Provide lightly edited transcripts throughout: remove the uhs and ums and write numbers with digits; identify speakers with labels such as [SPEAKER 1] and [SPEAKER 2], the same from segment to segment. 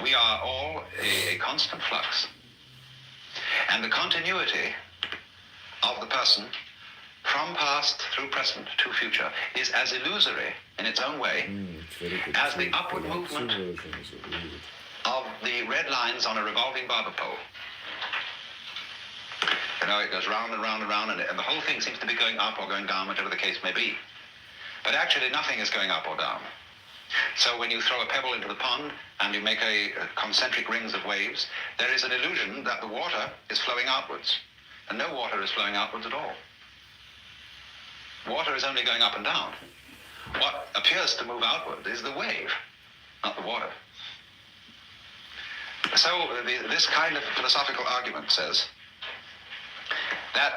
[SPEAKER 1] We are all a constant flux. And the continuity of the person from past through present to future is as illusory in its own way as the upward movement of the red lines on a revolving barber pole. You know, it goes round and round and round, and the whole thing seems to be going up or going down, whichever the case may be. But actually nothing is going up or down. So when you throw a pebble into the pond and you make a concentric rings of waves, there is an illusion that the water is flowing outwards. And no water is flowing outwards at all. Water is only going up and down. What appears to move outward is the wave, not the water. So this kind of philosophical argument says that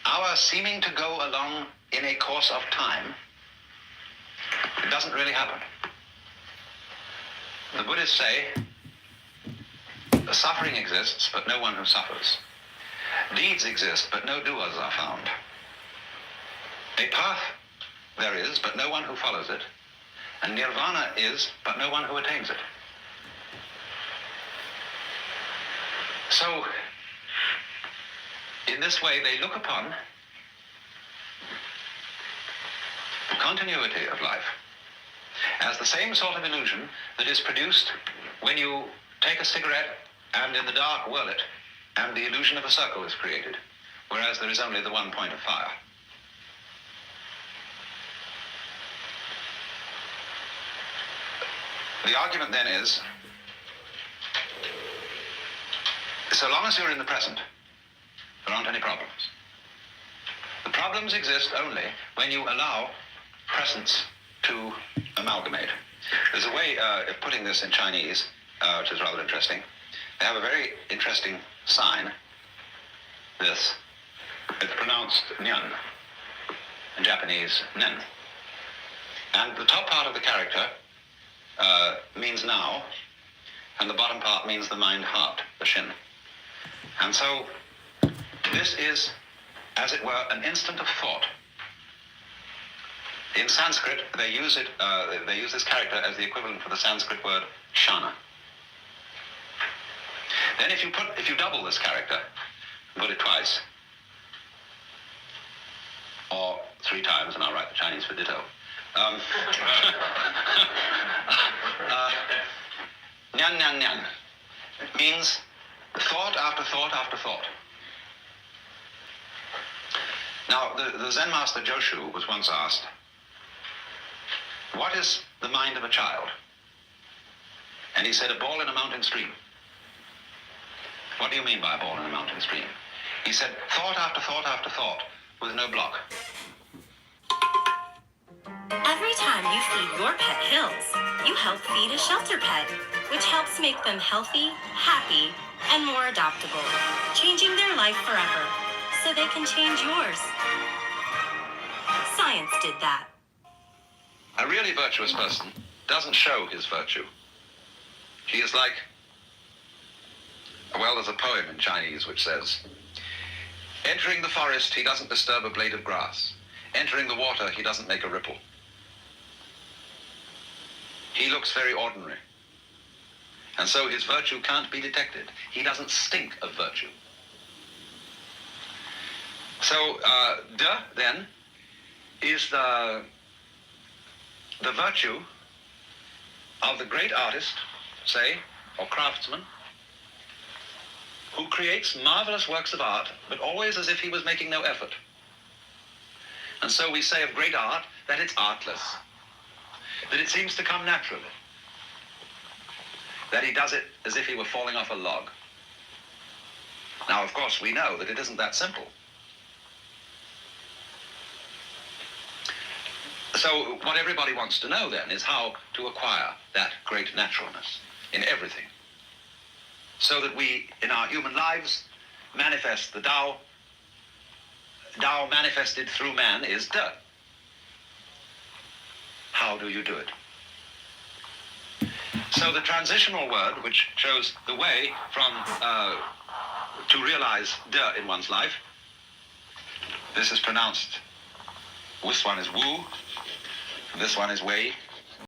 [SPEAKER 1] our seeming to go along in a course of time, it doesn't really happen. The Buddhists say suffering exists, but no one who suffers. Deeds exist, but no doers are found. A path there is, but no one who follows it. And nirvana is, but no one who attains it. So, in this way, they look upon the continuity of life as the same sort of illusion that is produced when you take a cigarette and in the dark whirl it, and the illusion of a circle is created, whereas there is only the one point of fire. The argument then is, so long as you're in the present, there aren't any problems. The problems exist only when you allow presence to amalgamate. There's a way of putting this in Chinese, which is rather interesting. They have a very interesting sign, this. It's pronounced nyan, in Japanese, nen. And the top part of the character means now, and the bottom part means the mind-heart, the shin. And so this is, as it were, an instant of thought. In Sanskrit, they use this character as the equivalent for the Sanskrit word shana. Then if you double this character, put it twice, or 3 times, and I'll write the Chinese for ditto. Nyan, nyan, nyan. It means thought after thought after thought. Now, the Zen master Joshu was once asked, what is the mind of a child? And he said, a ball in a mountain stream. What do you mean by a ball in a mountain stream? He said, thought after thought after thought with no block.
[SPEAKER 2] Every time you feed your pet Hills, you help feed a shelter pet, which helps make them healthy, happy, and more adoptable, changing their life forever, so they can change yours. Science did that.
[SPEAKER 1] A really virtuous person doesn't show his virtue. He is like, well, there's a poem in Chinese which says, entering the forest, he doesn't disturb a blade of grass. Entering the water, he doesn't make a ripple. He looks very ordinary. And so his virtue can't be detected. He doesn't stink of virtue. So, de, then, is the virtue of the great artist, say, or craftsman, who creates marvelous works of art, but always as if he was making no effort. And so we say of great art that it's artless, that it seems to come naturally, that he does it as if he were falling off a log. Now, of course, we know that it isn't that simple. So what everybody wants to know then is how to acquire that great naturalness in everything, so that we, in our human lives, manifest the Tao. Tao manifested through man is De. How do you do it? So the transitional word, which shows the way from to realize De in one's life, this is pronounced, this one is Wu, this one is Wei,